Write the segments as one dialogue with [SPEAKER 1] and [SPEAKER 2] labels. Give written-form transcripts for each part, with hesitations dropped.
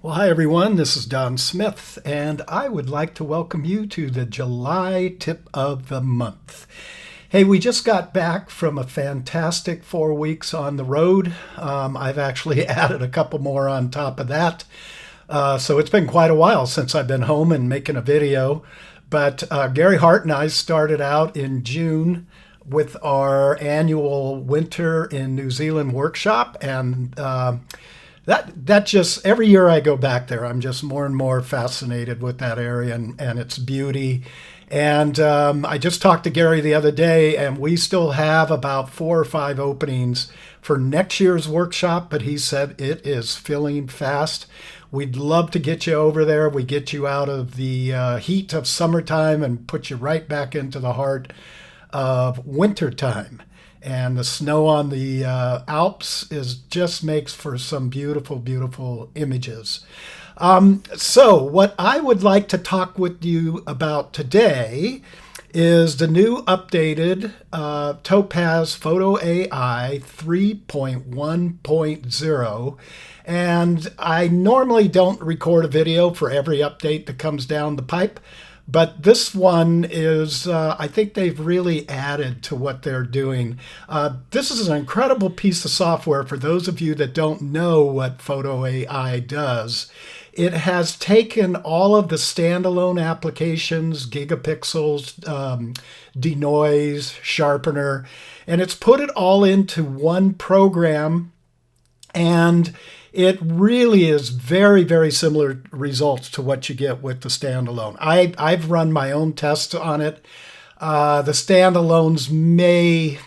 [SPEAKER 1] Well, hi everyone, this is Don Smith, and I would like to welcome you to the July tip of the month. Hey, we just got back from a fantastic 4 weeks on the road. I've actually added a couple more on top of that. So it's been quite a while since I've been home and making a video. But Gary Hart and I started out in June with our annual winter in New Zealand workshop, and that just every year I go back there, I'm just more and more fascinated with that area and its beauty. And I just talked to Gary the other day, and we still have about 4 or 5 openings for next year's workshop, but he said it is filling fast. We'd love to get you over there. We get you out of the heat of summertime and put you right back into the heart of wintertime. And the snow on the Alps just makes for some beautiful, beautiful images. So what I would like to talk with you about today is the new updated Topaz Photo AI 3.1.0. And I normally don't record a video for every update that comes down the pipe. But this one is, I think they've really added to what they're doing. This is an incredible piece of software for those of you that don't know what Photo AI does. It has taken all of the standalone applications, gigapixels, denoise, sharpener, and it's put it all into one program, and it really is very, very similar results to what you get with the standalone. I've run my own tests on it. The standalones may,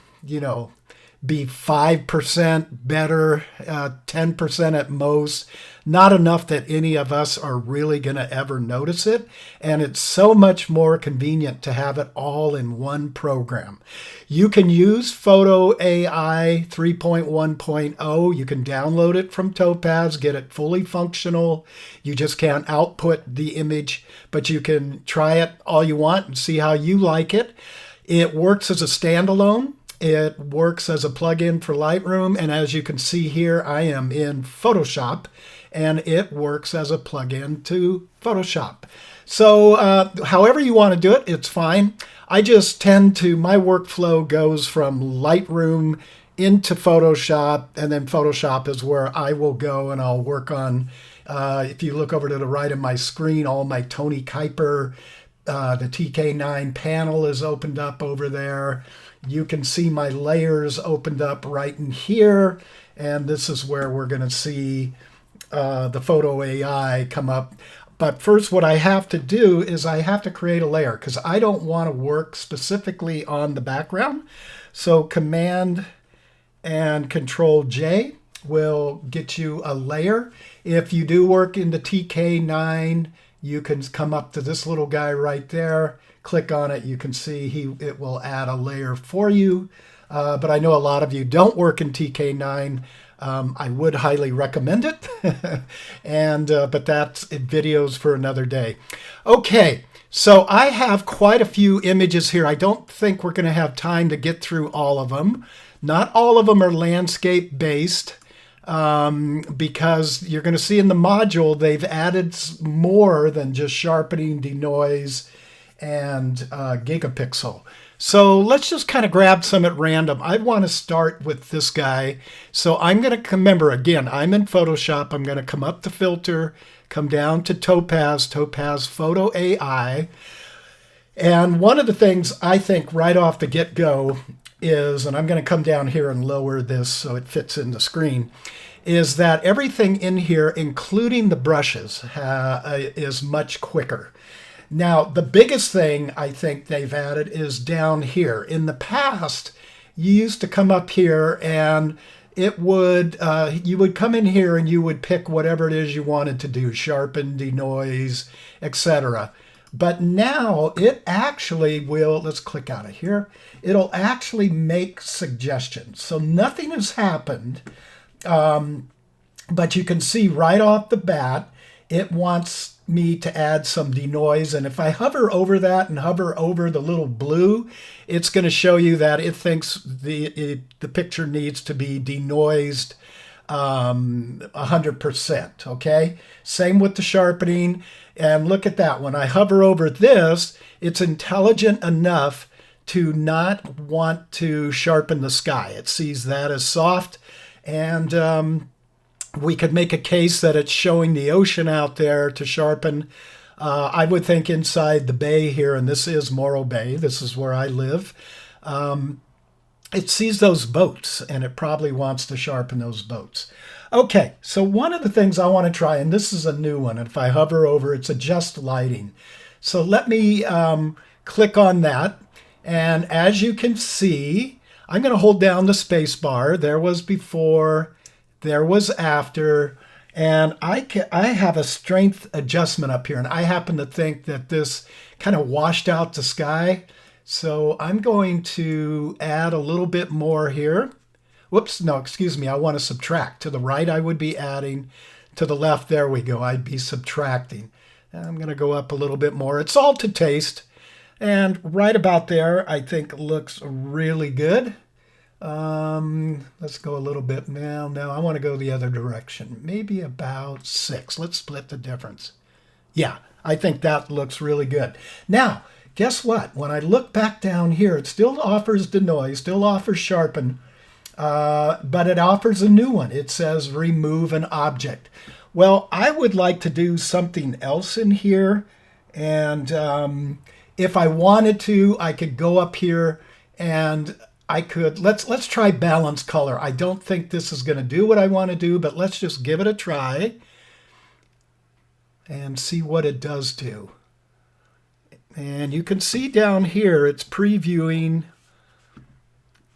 [SPEAKER 1] be 5% better, 10% at most. Not enough that any of us are really going to ever notice it. And it's so much more convenient to have it all in one program. You can use Photo AI 3.1.0. You can download it from Topaz, get it fully functional. You just can't output the image, but you can try it all you want and see how you like it. It works as a standalone. It works as a plugin for Lightroom. And as you can see here, I am in Photoshop, and it works as a plugin to Photoshop. So however you want to do it, it's fine. I just tend to, my workflow goes from Lightroom into Photoshop, and then Photoshop is where I will go and I'll work on, if you look over to the right of my screen, all my Tony Kuiper, the TK9 panel is opened up over there. You can see my layers opened up right in here, and this is where we're going to see the Photo AI come up. But first, what I have to do is I have to create a layer because I don't want to work specifically on the background. So Command and Control J will get you a layer. If you do work in the TK9, you can come up to this little guy right there, click on it. You can see it will add a layer for you. But I know a lot of you don't work in TK9. I would highly recommend it, but that's videos for another day. Okay, so I have quite a few images here. I don't think we're going to have time to get through all of them. Not all of them are landscape based, because you're going to see in the module they've added more than just sharpening, denoise, and gigapixel. So let's just kind of grab some at random. I want to start with this guy. So I'm going to remember, again, I'm in Photoshop. I'm going to come up to Filter, come down to Topaz Photo AI. And one of the things I think right off the get-go is, and I'm going to come down here and lower this so it fits in the screen, is that everything in here, including the brushes, is much quicker. Now, the biggest thing I think they've added is down here. In the past, you used to come up here and it would you would come in here and you would pick whatever it is you wanted to do, sharpen, denoise, etc. But now it actually will, let's click out of here, it'll actually make suggestions. So nothing has happened, but you can see right off the bat, it wants me to add some denoise, and if I hover over that and hover over the little blue, it's going to show you that it thinks the picture needs to be denoised 100%, okay? Same with the sharpening. And look at that. When I hover over this, it's intelligent enough to not want to sharpen the sky. It sees that as soft. And we could make a case that it's showing the ocean out there to sharpen. I would think inside the bay here, and this is Morro Bay. This is where I live. It sees those boats, and it probably wants to sharpen those boats. Okay, so one of the things I want to try, and this is a new one, and if I hover over, it's adjust lighting. So let me click on that, and as you can see, I'm going to hold down the space bar. There was before, there was after, and I have a strength adjustment up here, and I happen to think that this kind of washed out the sky. So I'm going to add a little bit more here. Whoops, no, excuse me, I want to subtract. To the right I would be adding, to the left, there we go, I'd be subtracting. I'm going to go up a little bit more. It's all to taste. And right about there I think looks really good. Let's go a little bit now. No, I want to go the other direction. Maybe about 6. Let's split the difference. Yeah, I think that looks really good. Now, guess what? When I look back down here, it still offers denoise, still offers sharpen, but it offers a new one. It says remove an object. Well, I would like to do something else in here. And if I wanted to, I could go up here and I could, let's try balance color. I don't think this is going to do what I want to do, but let's just give it a try and see what it does do. And you can see down here, it's previewing,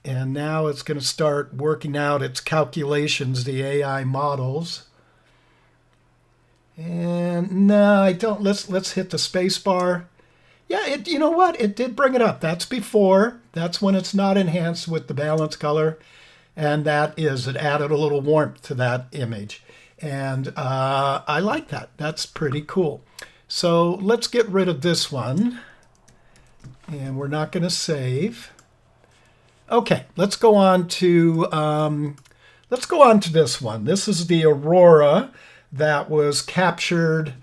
[SPEAKER 1] and now it's going to start working out its calculations, the AI models. And no, I don't. Let's hit the space bar. Yeah, you know what? It did bring it up. That's before. That's when it's not enhanced with the balance color. And that is, it added a little warmth to that image. And I like that. That's pretty cool. So let's get rid of this one, and we're not going to save. Okay, let's go on to this one. This is the aurora that was captured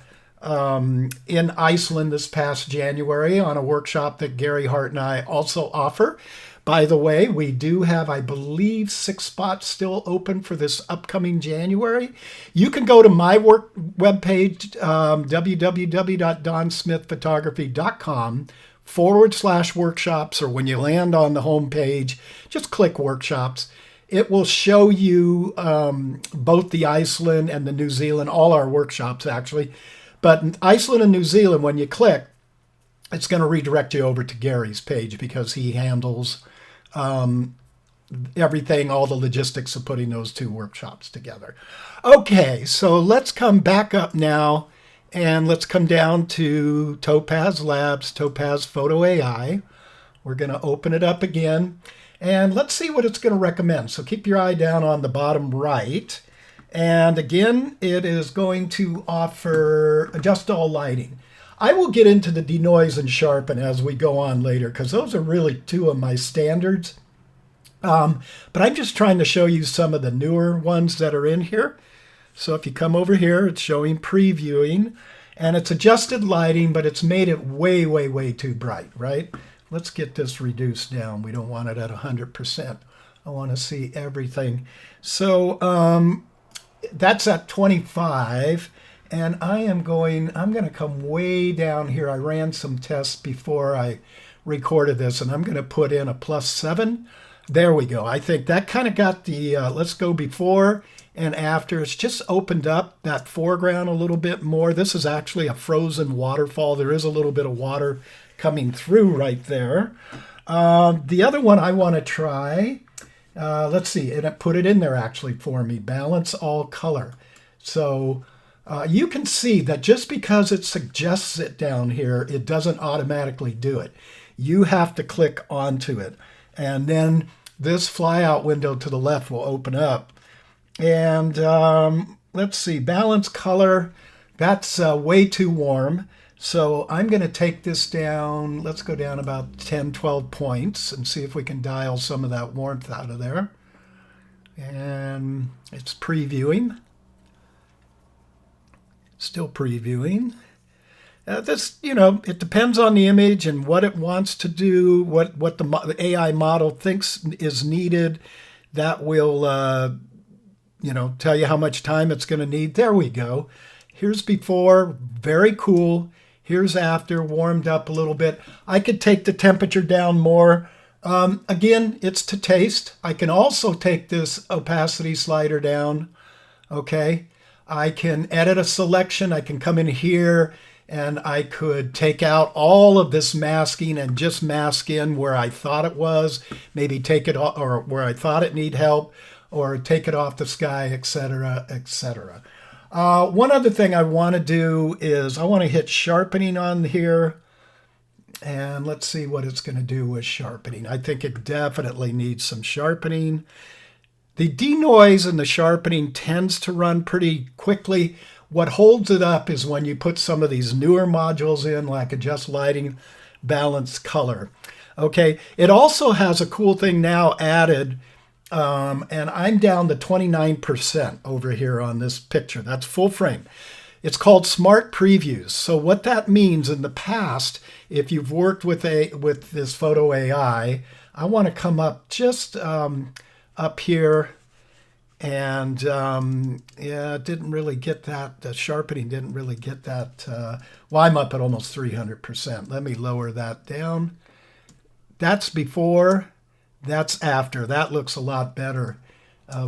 [SPEAKER 1] in Iceland this past January on a workshop that Gary Hart and I also offer. By the way, we do have, I believe, 6 spots still open for this upcoming January. You can go to my webpage, www.donsmithphotography.com/workshops, or when you land on the home page, just click workshops. It will show you both the Iceland and the New Zealand, all our workshops actually. But in Iceland and New Zealand, when you click, it's going to redirect you over to Gary's page because he handles everything, all the logistics of putting those 2 workshops together. Okay, so let's come back up now and let's come down to Topaz Labs, Topaz Photo AI. We're going to open it up again and let's see what it's going to recommend. So keep your eye down on the bottom right. And again, it is going to offer adjust all lighting. I will get into the denoise and sharpen as we go on later because those are really 2 of my standards. But I'm just trying to show you some of the newer ones that are in here. So if you come over here, it's showing previewing and it's adjusted lighting, but it's made it way, way, way too bright, right? Let's get this reduced down. We don't want it at 100%. I want to see everything. So that's at 25. And I'm going to come way down here. I ran some tests before I recorded this, and I'm going to put in a +7. There we go. I think that kind of got the, let's go before and after. It's just opened up that foreground a little bit more. This is actually a frozen waterfall. There is a little bit of water coming through right there. The other one I want to try, let's see, and it put it in there actually for me, balance all color. So you can see that just because it suggests it down here, it doesn't automatically do it. You have to click onto it. And then this flyout window to the left will open up. And let's see, balance color, that's way too warm. So I'm going to take this down. Let's go down about 10, 12 points and see if we can dial some of that warmth out of there. And it's previewing. Still previewing. This, it depends on the image and what it wants to do, what the AI model thinks is needed. That will, tell you how much time it's going to need. There we go. Here's before, very cool. Here's after, warmed up a little bit. I could take the temperature down more. Again, it's to taste. I can also take this opacity slider down. Okay. I can edit a selection. I can come in here and I could take out all of this masking and just mask in where I thought it was, maybe take it off, or where I thought it need help, or take it off the sky, etc., etc. One other thing I want to do is I want to hit sharpening on here, and let's see what it's going to do with sharpening. I think it definitely needs some sharpening. The denoise and the sharpening tends to run pretty quickly. What holds it up is when you put some of these newer modules in, like adjust lighting, balance color. Okay, it also has a cool thing now added, and I'm down to 29% over here on this picture. That's full frame. It's called Smart Previews. So what that means in the past, if you've worked with this Photo AI, I want to come up just up here, and yeah, it didn't really get that. The sharpening didn't really get that. Well, I'm up at almost 300%. Let me lower that down. That's before, that's after. That looks a lot better.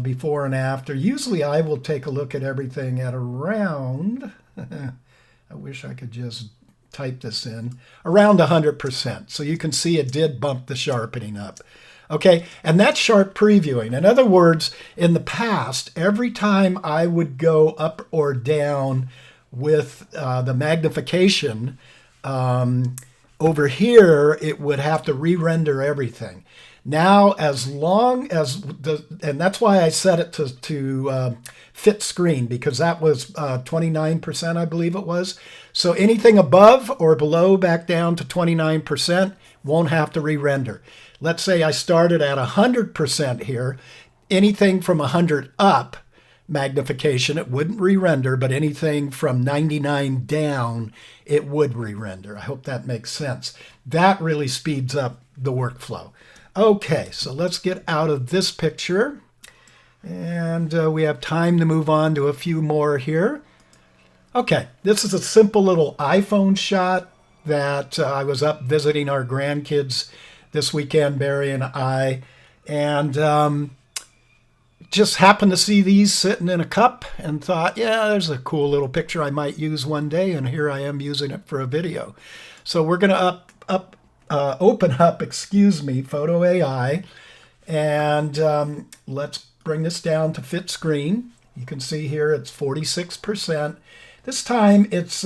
[SPEAKER 1] Before and after. Usually I will take a look at everything at around, I wish I could just type this in, around 100%. So you can see it did bump the sharpening up. Okay, and that's sharp previewing. In other words, in the past, every time I would go up or down with the magnification, over here, it would have to re-render everything. Now, as long as and that's why I set it to fit screen, because that was 29%, I believe it was. So anything above or below, back down to 29%, won't have to re-render. Let's say I started at 100% here. Anything from 100 up, magnification, it wouldn't re-render, but anything from 99 down, it would re-render. I hope that makes sense. That really speeds up the workflow. Okay, so let's get out of this picture, and we have time to move on to a few more here. Okay, this is a simple little iPhone shot that I was up visiting our grandkids this weekend, Barry and I, and just happened to see these sitting in a cup and thought, yeah, there's a cool little picture I might use one day, and here I am using it for a video. So we're going to open up, Photo AI, and let's bring this down to fit screen. You can see here it's 46%. This time it's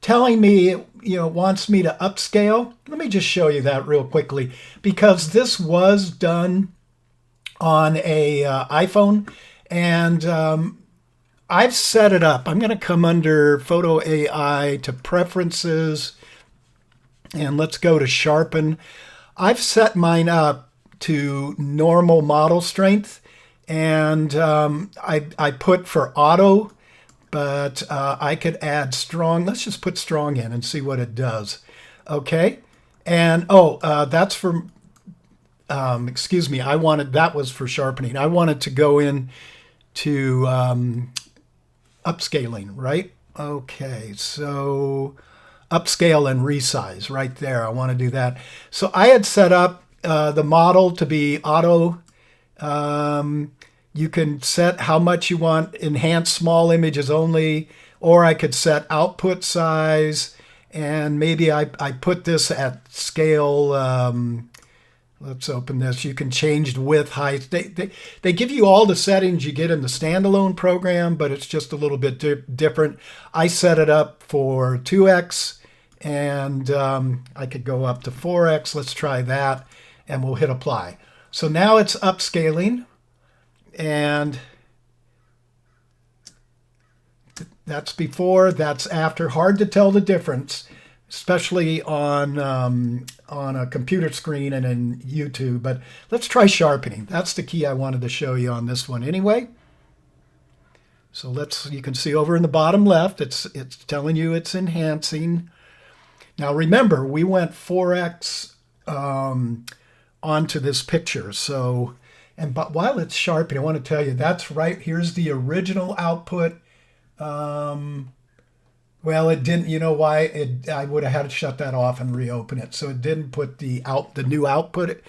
[SPEAKER 1] telling me, it wants me to upscale. Let me just show you that real quickly, because this was done on a iPhone, and I've set it up. I'm going to come under Photo AI to Preferences, and let's go to Sharpen. I've set mine up to normal model strength, and I put for auto, but I could add strong. Let's just put strong in and see what it does. Okay, and that's for, that was for sharpening. I wanted to go in to upscaling, right? Okay, so upscale and resize right there. I want to do that. So I had set up the model to be auto. You can set how much you want, enhance small images only, or I could set output size, and maybe I put this at scale. Let's open this. You can change width, height. They give you all the settings you get in the standalone program, but it's just a little bit different. I set it up for 2x, and I could go up to 4x. Let's try that, and we'll hit apply. So now it's upscaling, and that's before, that's after. Hard to tell the difference. especially on a computer screen and in YouTube. But let's try sharpening. That's the key I wanted to show you on this one anyway. So you can see over in the bottom left, it's telling you it's enhancing. Now remember, we went 4x onto this picture. So, but while it's sharpening, I want to tell you that's right. Here's the original output. Well, it didn't. You know why? I would have had to shut that off and reopen it. So it didn't put the new output.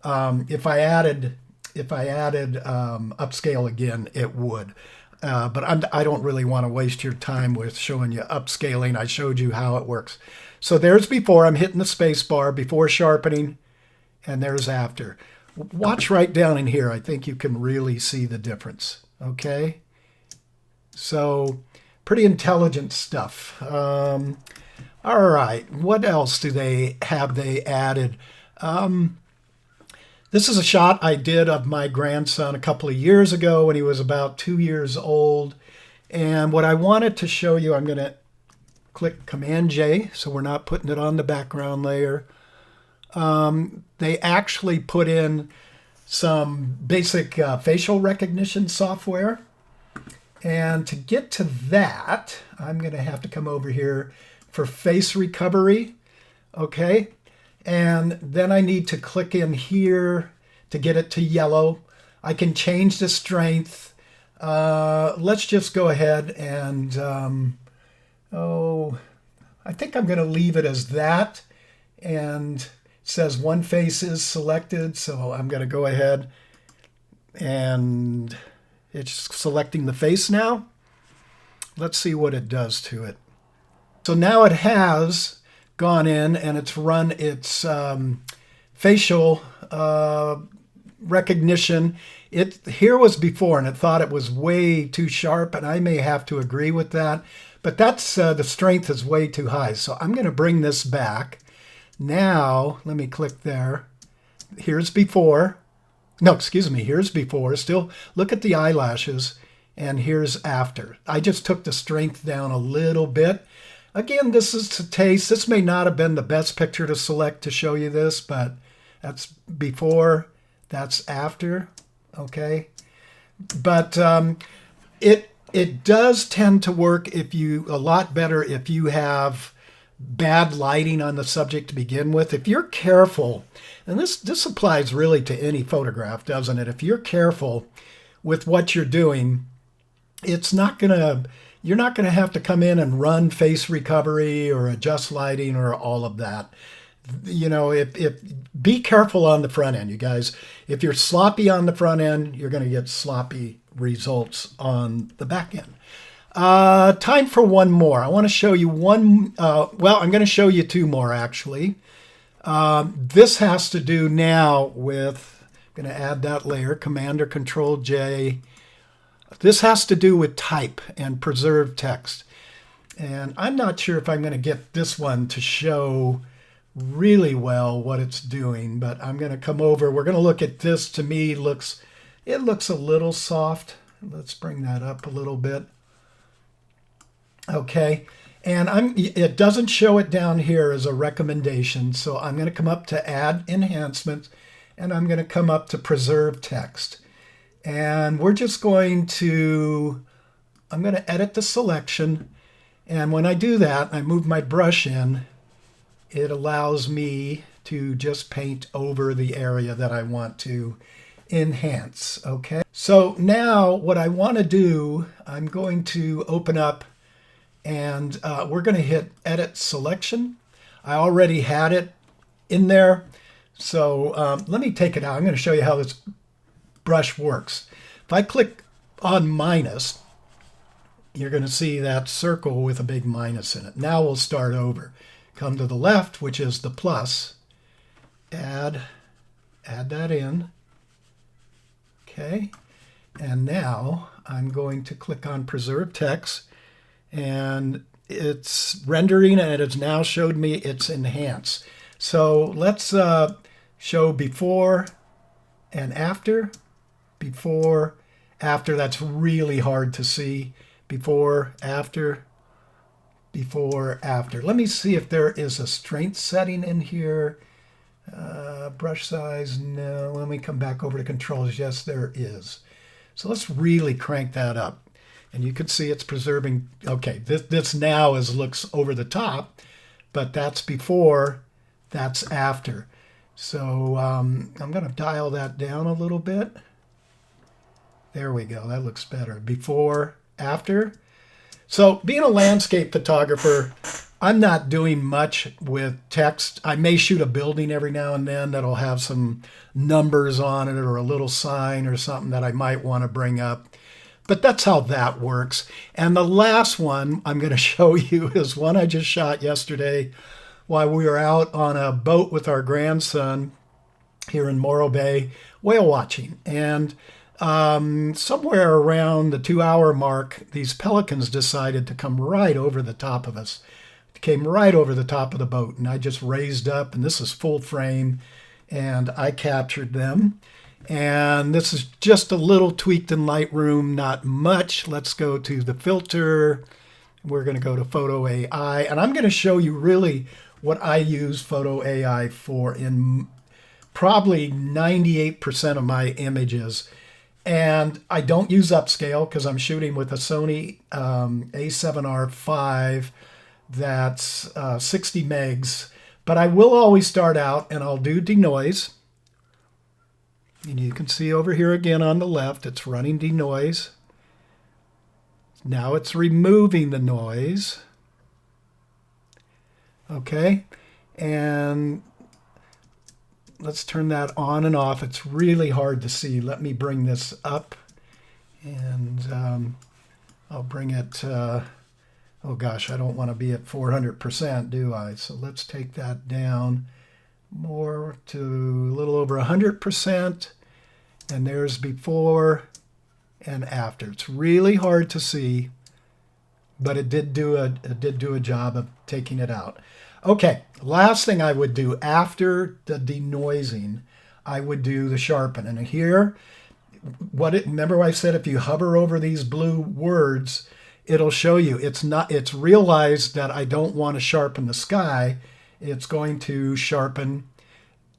[SPEAKER 1] If I added upscale again, it would. But I don't really want to waste your time with showing you upscaling. I showed you how it works. So there's before. I'm hitting the space bar before sharpening, and there's after. Watch right down in here. I think you can really see the difference. Okay. So pretty intelligent stuff. All right. What else have they added? This is a shot I did of my grandson a couple of years ago when he was about 2 years old. And what I wanted to show you, I'm going to click Command J, so we're not putting it on the background layer. They actually put in some basic facial recognition software. And to get to that, I'm going to have to come over here for face recovery. Okay. And then I need to click in here to get it to yellow. I can change the strength. Let's just go ahead and, I think I'm going to leave it as that. And it says one face is selected. So I'm going to go ahead and it's selecting the face now. Let's see what it does to it. So now it has gone in and it's run its facial recognition. Here was before and it thought it was way too sharp, and I may have to agree with that, but that's the strength is way too high. So I'm going to bring this back. Now let me click there. Here's before. No, excuse me, here's before. Still look at the eyelashes, and here's after. I just took the strength down a little bit. Again, this is to taste. This may not have been the best picture to select to show you this, but that's before, that's after, okay? But it does tend to work a lot better if you have bad lighting on the subject to begin with. If you're careful, and this applies really to any photograph, doesn't it? If you're careful with what you're doing, you're not gonna have to come in and run face recovery or adjust lighting or all of that. You know, be careful on the front end, you guys. If you're sloppy on the front end, you're gonna get sloppy results on the back end. Time for one more. I want to show you one. I'm going to show you two more, actually. This has to do now with, I'm going to add that layer, Command or Control J. This has to do with type and preserve text. And I'm not sure if I'm going to get this one to show really well what it's doing, but I'm going to come over. We're going to look at this. To me, it looks a little soft. Let's bring that up a little bit. Okay, and it doesn't show it down here as a recommendation, so I'm going to come up to Add Enhancements, and I'm going to come up to Preserve Text. And we're just going to, I'm going to edit the selection, and when I do that, I move my brush in, it allows me to just paint over the area that I want to enhance, okay? So now what I want to do, I'm going to open up and we're going to hit Edit Selection. I already had it in there. So let me take it out. I'm going to show you how this brush works. If I click on minus, you're going to see that circle with a big minus in it. Now we'll start over. Come to the left, which is the plus. Add that in. Okay. And now I'm going to click on Preserve Text. And it's rendering, and it has now showed me it's enhanced. So let's show before and after. Before, after. That's really hard to see. Before, after. before, after. Let me see if there is a strength setting in here. Brush size, no. Let me come back over to controls. Yes, there is. So let's really crank that up. And you can see it's preserving. Okay, this now looks over the top, but that's before, that's after. So I'm going to dial that down a little bit. There we go. That looks better. Before, after. So being a landscape photographer, I'm not doing much with text. I may shoot a building every now and then that'll have some numbers on it or a little sign or something that I might want to bring up. But that's how that works. And the last one I'm going to show you is one I just shot yesterday while we were out on a boat with our grandson here in Morro Bay, whale watching. And somewhere around the 2-hour mark, these pelicans decided to come right over the top of us. Came right over the top of the boat, and I just raised up, and this is full frame, and I captured them. And this is just a little tweaked in Lightroom, not much. Let's go to the filter. We're going to go to Photo AI, and I'm going to show you really what I use Photo AI for in probably 98% of my images. And I don't use upscale because I'm shooting with a Sony a7R5 that's 60 megs. But I will always start out and I'll do denoise. And you can see over here again on the left, it's running denoise. Now it's removing the noise. Okay, and let's turn that on and off. It's really hard to see. Let me bring this up, and I'll bring it, oh gosh, I don't want to be at 400%, do I? So let's take that down more to a little over 100%, and there's before and after. It's really hard to see, but it did do a job of taking it out. Okay, last thing I would do after the denoising, I would do the sharpen. And here, remember I said if you hover over these blue words, it'll show you. It's realized that I don't want to sharpen the sky. It's going to sharpen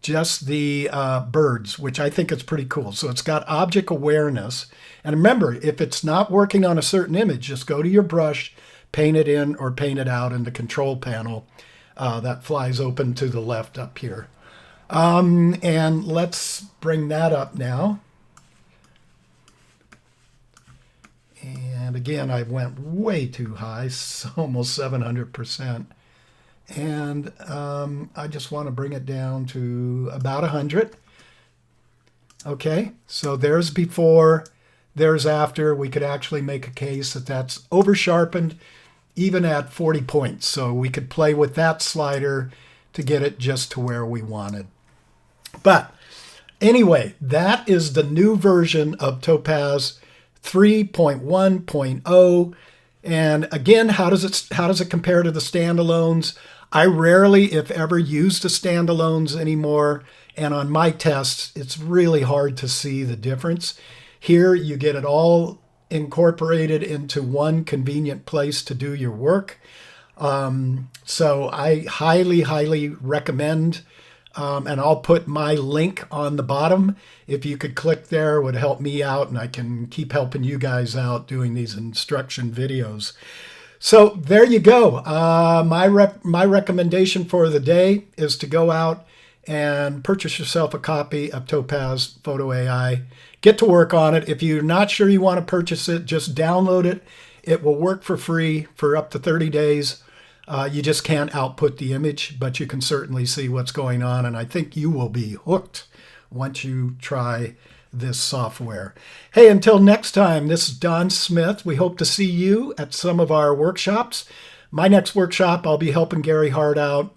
[SPEAKER 1] just the birds, which I think is pretty cool. So it's got object awareness. And remember, if it's not working on a certain image, just go to your brush, paint it in or paint it out in the control panel. That flies open to the left up here. And let's bring that up now. And again, I went way too high, almost 700%. And I just want to bring it down to about 100. Okay, so there's before, there's after. We could actually make a case that that's over sharpened even at 40 points. So we could play with that slider to get it just to where we wanted. But anyway, that is the new version of Topaz 3.1.0. And again, how does it compare to the standalones? I rarely, if ever, use the standalones anymore. And on my tests, it's really hard to see the difference. Here, you get it all incorporated into one convenient place to do your work. So I highly, highly recommend, and I'll put my link on the bottom. If you could click there, it would help me out, and I can keep helping you guys out doing these instruction videos. So there you go. My recommendation for the day is to go out and purchase yourself a copy of Topaz Photo AI. Get to work on it. If you're not sure you want to purchase it, just download it. It will work for free for up to 30 days. You just can't output the image, but you can certainly see what's going on. And I think you will be hooked once you try this software. Hey, until next time, this is Don Smith. We hope to see you at some of our workshops. My next workshop, I'll be helping Gary Hart out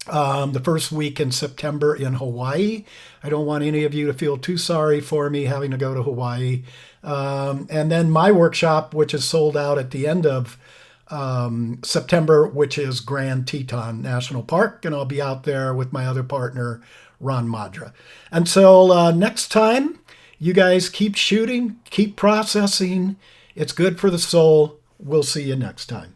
[SPEAKER 1] the first week in September in Hawaii. I don't want any of you to feel too sorry for me having to go to Hawaii. And then my workshop, which is sold out at the end of September, which is Grand Teton National Park. And I'll be out there with my other partner, Ron Madra. Until next time, you guys keep shooting, keep processing. It's good for the soul. We'll see you next time.